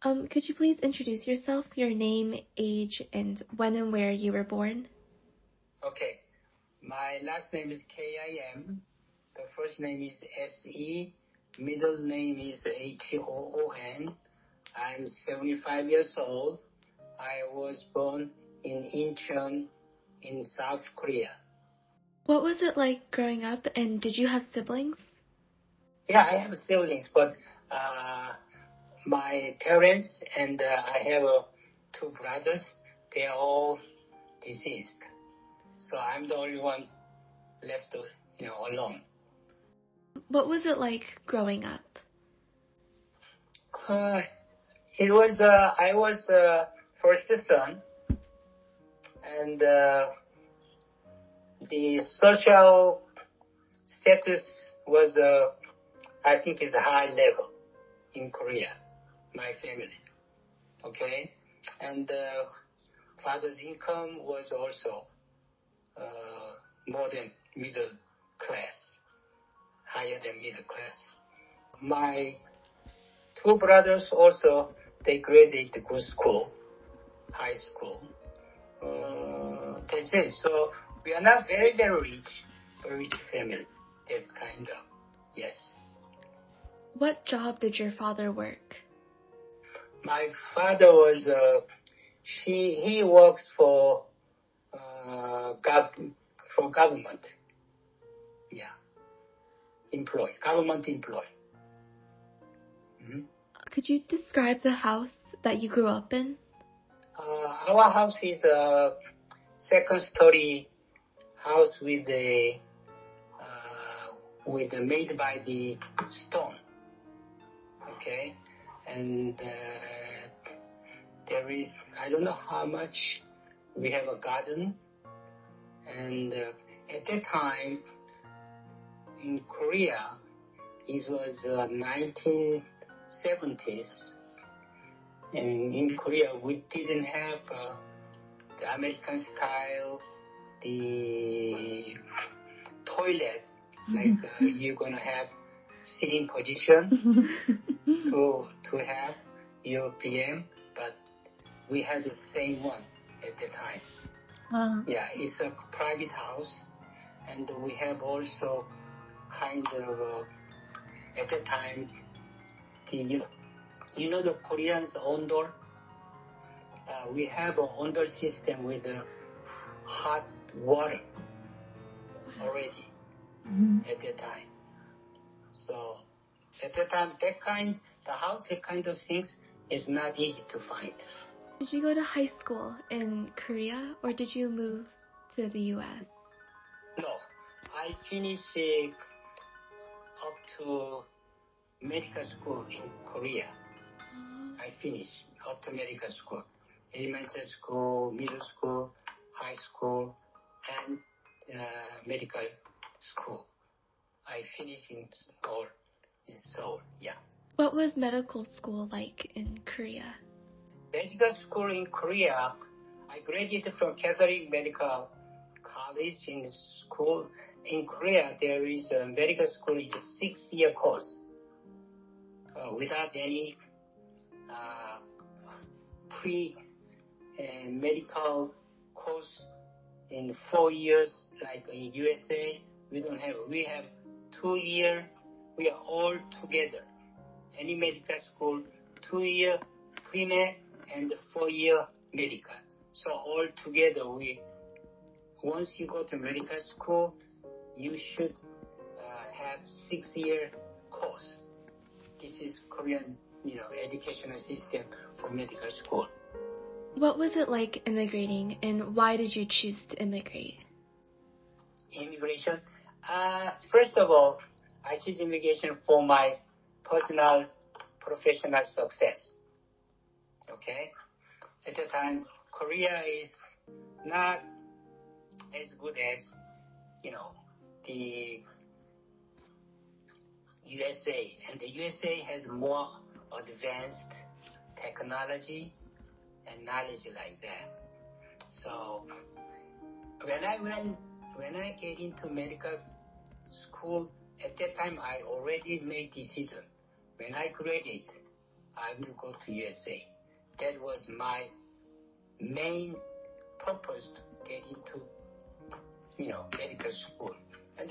Could you please introduce yourself, your name, age, and when and where you were born? Okay. My last name is Kim. The first name is Se. Middle name is Hoon. I'm 75 years old. I was born in Incheon in South Korea. What was it like growing up, and did you have siblings? Yeah, I have siblings, but my parents and I have two brothers. They are all deceased. So I'm the only one left, alone. What was it like growing up? I was first son, and the social status was, I think, is a high level in Korea, my family. Okay, and father's income was also more than middle class, higher than middle class. My two brothers also, they graduated good school, high school. That's it. So we are not very, very rich family. That kind of, yes. What job did your father work? My father was, he works for government. Yeah. Government employee. Mm-hmm. Could you describe the house that you grew up in? Our house is a second-story house with made by the stone. Okay, and there is, I don't know how much. We have a garden, and at that time in Korea, it was 1970s. And in Korea, we didn't have the American style, the toilet, like you're gonna have sitting position to have your PM, but we had the same one at the time. Yeah, it's a private house, and we have also kind of at the time the the Koreans own door. We have an on door system with hot water already at that time. So at that time, the house, that kind of things is not easy to find. Did you go to high school in Korea, or did you move to the U.S.? No, I finished up to medical school in Korea. I finished up to medical school, elementary school, middle school, high school, and medical school. I finished in Seoul, yeah. What was medical school like in Korea? Medical school in Korea, I graduated from Catholic Medical College in school. In Korea, there is a medical school, it's a 6-year course without any pre-medical course in 4 years, like in USA. We have 2 years. We are all together. Any medical school, 2 year pre-med and 4 year medical. So all together, once you go to medical school, you should have 6-year course. This is Korean, educational system for medical school. What was it like immigrating, and why did you choose to immigrate? Immigration. First of all, I choose immigration for my personal, professional success. Okay? At the time, Korea is not as good as, the USA. And the USA has more advanced technology and knowledge like that. So when I get into medical school, at that time I already made decision. When I graduate, I will go to USA. That was my main purpose to get into, medical school. And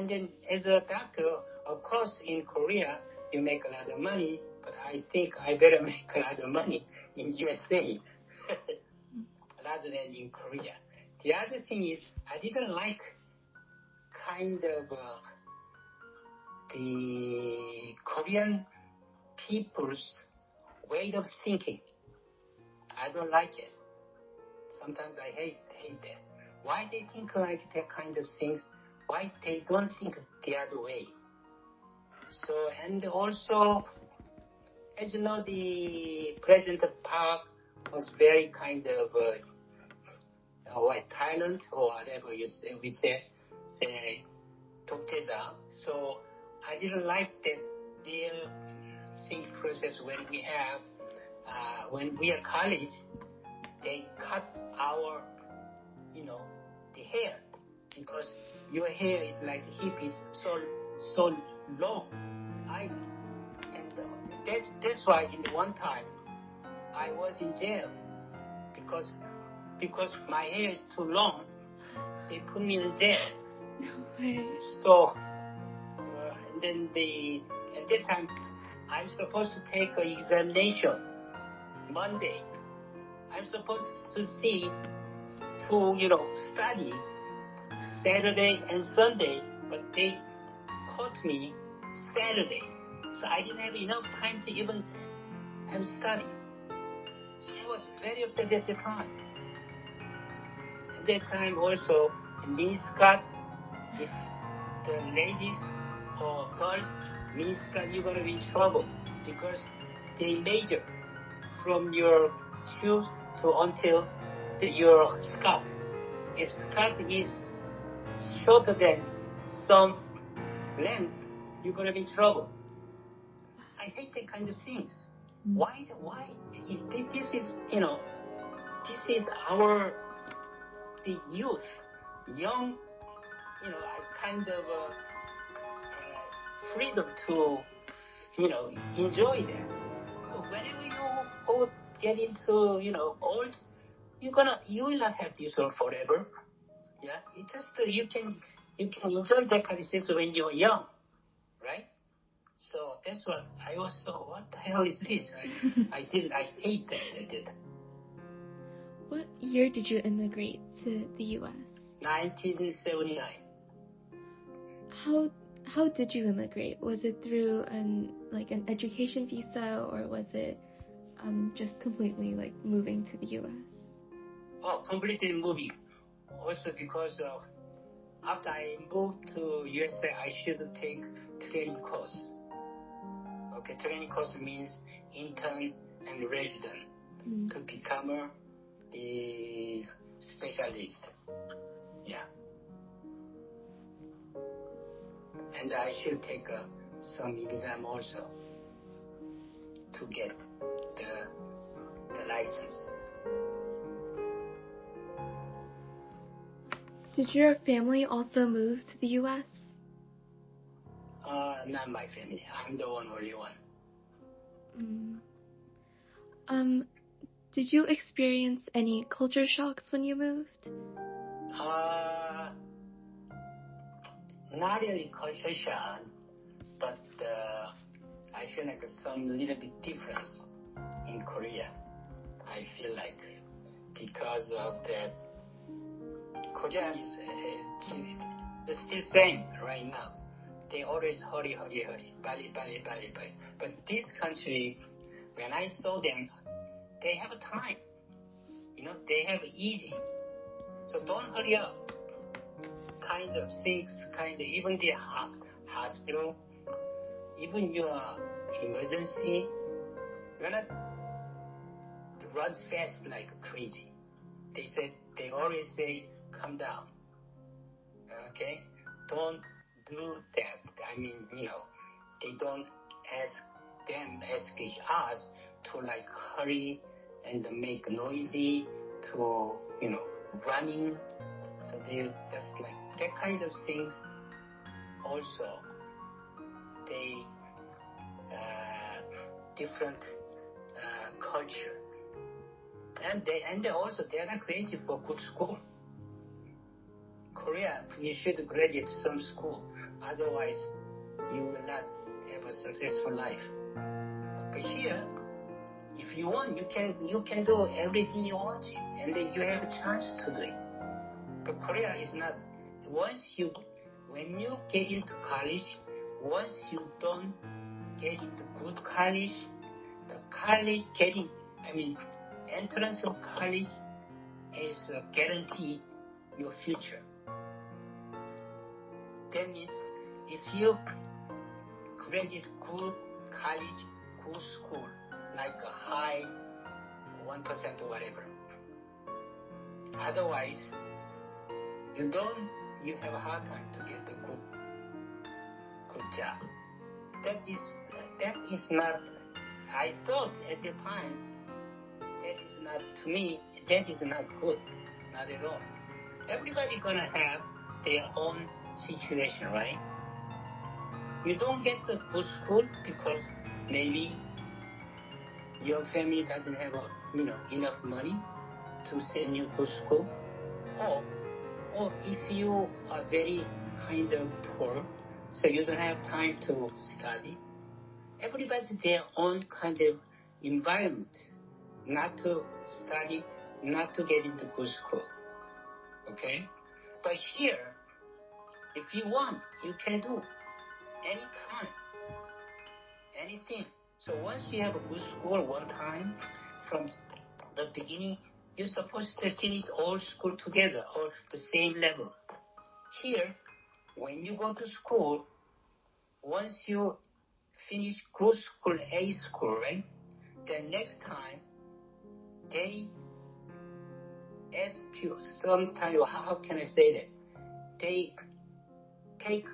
then as a doctor, of course, in Korea, you make a lot of money, but I think I better make a lot of money in USA rather than in Korea. The other thing is, I didn't like kind of the Korean people's way of thinking. I don't like it. Sometimes I hate that. Why they think like that kind of things? Why they don't think the other way? So, and also, as you know, the President Park was very kind of Thailand or whatever we say 독재자. So I didn't like that their think process when we are college, they cut our, the hair, because your hair is like hippies, so long. That's why in one time I was in jail because my hair is too long. They put me in jail. No way. So and then at that time I'm supposed to take an examination Monday. I'm supposed to study Saturday and Sunday, but they caught me Saturday. So I didn't have enough time to even have study. So I was very upset at the time. At that time also, in miniskirt, if the ladies or girls miniskirt, you're going to be in trouble because they measure from your shoes to until your skirt. If skirt is shorter than some length, you're going to be in trouble. I hate that kind of things. Why? This is the youth, young, kind of freedom to, enjoy that. But whenever you get into, old, you will not have this one forever. Yeah, it's just you can enjoy that kind of things when you're young, right? So that's what I was. So what the hell is this? I hate that. What year did you immigrate to the U.S.? 1979. How did you immigrate? Was it through an education visa, or was it just completely moving to the U.S.? Oh, completely moving. Also because after I moved to USA, I should take training course. Okay, training course means intern and resident to become the specialist. Yeah. And I should take some exam also to get the license. Did your family also move to the U.S.? Not my family. I'm the only one. Did you experience any culture shocks when you moved? Not really culture shock, but I feel like some little bit difference in Korea. I feel like because of that, Korea is still same right now. They always hurry, bali. But this country, when I saw them, they have a time. They have easy. So don't hurry up. Kind of things, even the hospital, even your emergency, you're not run fast like crazy. They always say, calm down. Okay? Don't do that. I mean, they don't ask us to hurry and make noisy to, running. So there's just that kind of things. Also, they different culture. And they also, they're not crazy for good school. Korea, you should graduate some school. Otherwise, you will not have a successful life. But here, if you want, you can do everything you want, and then you have a chance to do it. But Korea is not. When you get into college, once you don't get into good college, the college entrance of college is guarantee your future. That means if you graduate good college, good school, like a high 1% or whatever. Otherwise, you have a hard time to get a good job. That is not, I thought at the time, that is not, to me, that is not good. Not at all. Everybody gonna have their own situation, right? You don't get the good school because maybe your family doesn't have enough money to send you to school, or if you are very kind of poor, so you don't have time to study. Everybody's their own kind of environment, not to study, not to get into good school. Okay? But here, if you want, you can do anytime, anything. So once you have a good school one time, from the beginning, you're supposed to finish all school together or the same level. Here, when you go to school, once you finish good school, A school, right? Then next time, they ask you sometime, how can I say that? They take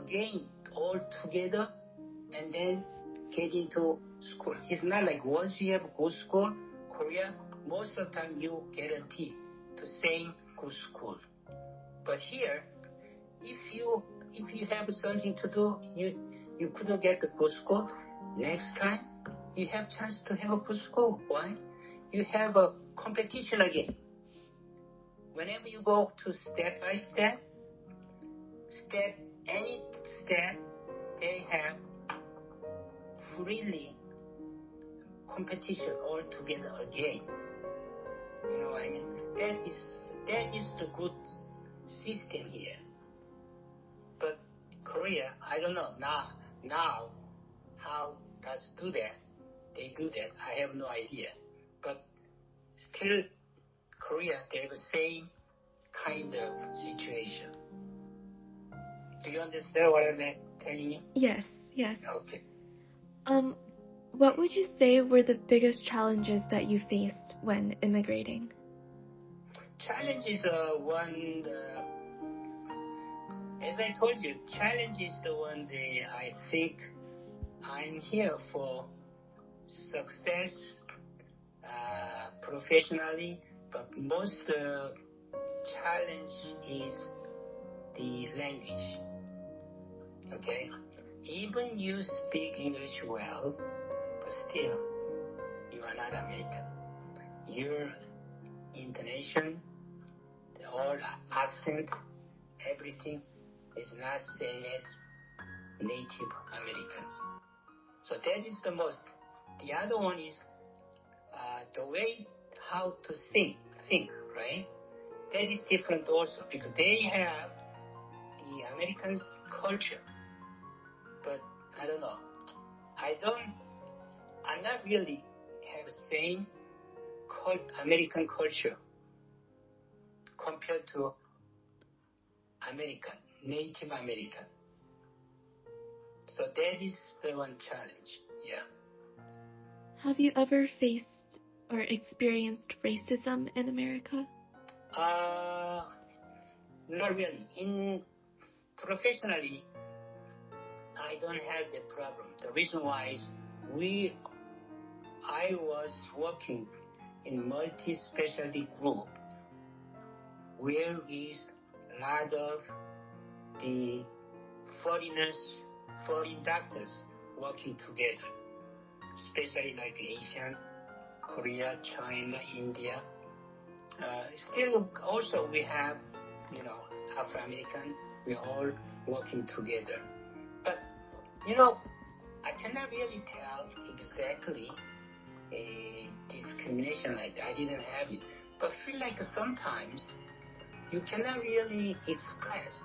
again all together and then get into school. It's not like once you have good school, Korea, most of the time you guarantee to same good school. But here, if you have something to do, you couldn't get the good school, next time you have chance to have a good school. Why? You have a competition again. Whenever you go to step by step, any step, they have freely competition all together again. You know what I mean? That is the good system here. But Korea, I don't know now how does do that. They do that. I have no idea. But still, Korea, they have the same kind of situation. Do you understand what I'm telling you? Yes. Okay. What would you say were the biggest challenges that you faced when immigrating? Challenges one. As I told you, challenge is the one that I think I'm here for success professionally, but most challenge is the language. Okay? Even you speak English well, but still, you are not American. Your intonation, all accent, everything is not same as Native Americans. So that is the most. The other one is the way how to think, right? That is different also because they have the American culture. But I don't know. I'm not really have same American culture compared to Native American. So that is the one challenge. Yeah. Have you ever faced or experienced racism in America? Not really. Professionally, I don't have the problem. The reason why is I was working in multi-specialty group where is a lot of the foreign doctors working together. especially like Asian, Korea, China, India. Still, also we have, Afro-American. We're all working together. But, I cannot really tell exactly a discrimination like that. I didn't have it. But I feel like sometimes you cannot really express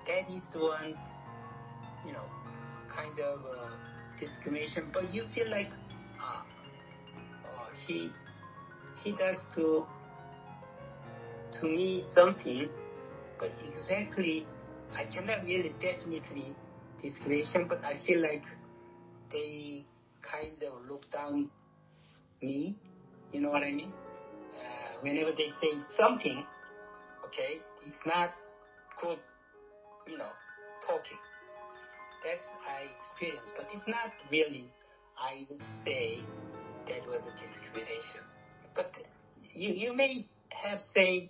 that is the one, kind of discrimination. But you feel like, he does to me something, but exactly I cannot really definitely discrimination, but I feel like they kind of look down me, you know what I mean? Whenever they say something, okay, it's not good, talking. That's I experienced, but it's not really, I would say, that was a discrimination. But you may have same,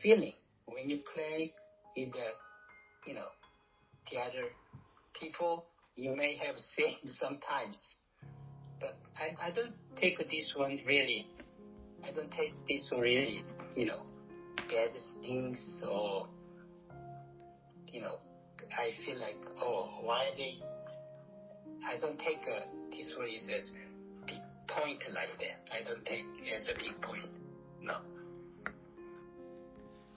feeling when you play with the, the other people. You may have same sometimes, but I don't take this one really. I don't take this one really, bad things or, I feel like, why they. I don't take this one as a big point like that. I don't take it as a big point. No.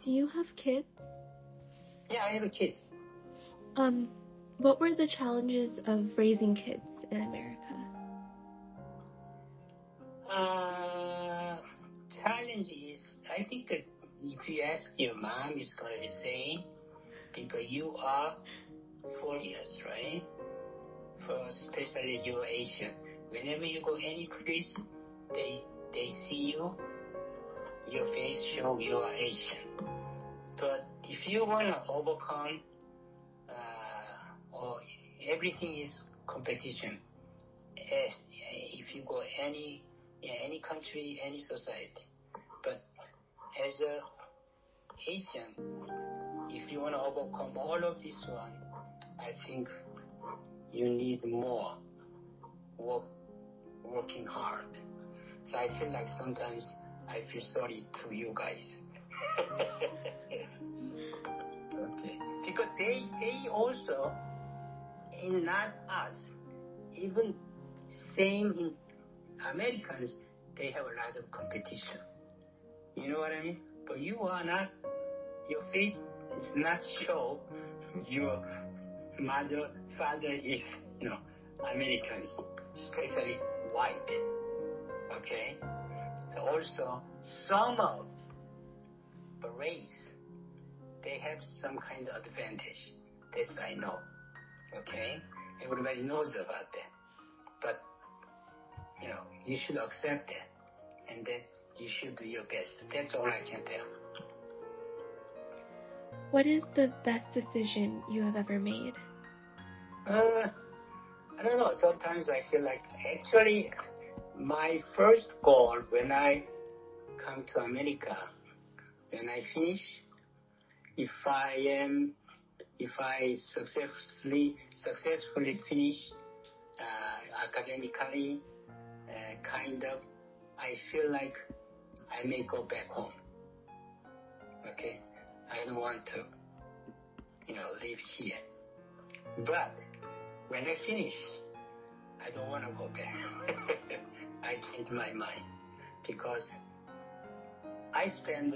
Do you have kids? Yeah, I have a kid. What were the challenges of raising kids in America? Challenge is, I think that if you ask your mom, it's going to be same because you are foreigners, right? Especially you're Asian. Whenever you go any place, they see you, your face show you are Asian. But if you want to overcome, or everything is competition. If you go any country, any society. But as a Asian, if you want to overcome all of this one, I think you need more working hard. So I feel like sometimes I feel sorry to you guys. Okay. Because they also, and not us, even same in Americans, they have a lot of competition. You know what I mean? But you are not, your face is not show your mother, father is, Americans, especially white. Okay? So also, some of the race, they have some kind of advantage. This I know. Okay? Everybody knows about that. But, you should accept that. And then you should do your best. That's all I can tell. What is the best decision you have ever made? I don't know. Sometimes I feel like actually my first goal when I come to America, when I finish, if I successfully finish academically, kind of, I feel like I may go back home. Okay, I don't want to, live here. But when I finish, I don't want to go back. I change my mind because I spend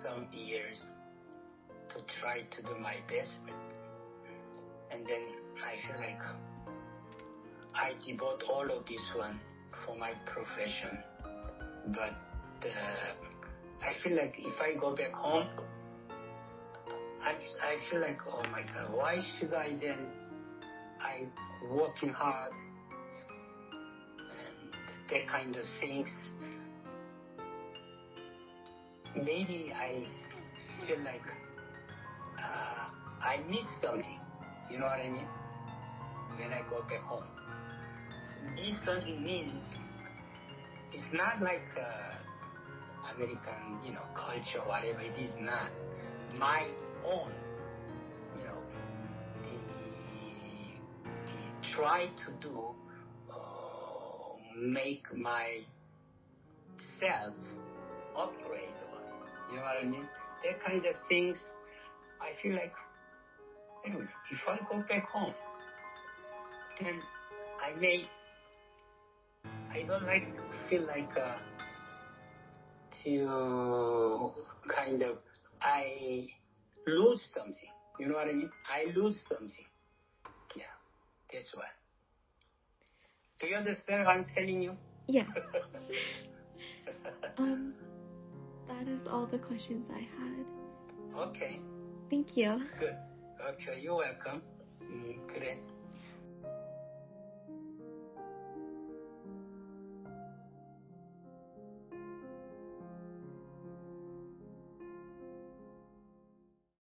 some years to try to do my best, and then I feel like I devote all of this one for my profession. But I feel like if I go back home, I feel like, oh my God, why should I then? I'm working hard and that kind of things. Maybe I feel like I miss something. You know what I mean? When I go back home. Miss something means it's not like American, culture, whatever. It is not my own, the try to do make myself upgrade. You know what I mean? That kind of things, I feel like, anyway, if I go back home, then I don't feel like to kind of, I lose something. You know what I mean? I lose something. Yeah, that's why. Do you understand what I'm telling you? Yeah. That is all the questions I had. Okay. Thank you. Good. Okay, you're welcome. 그래.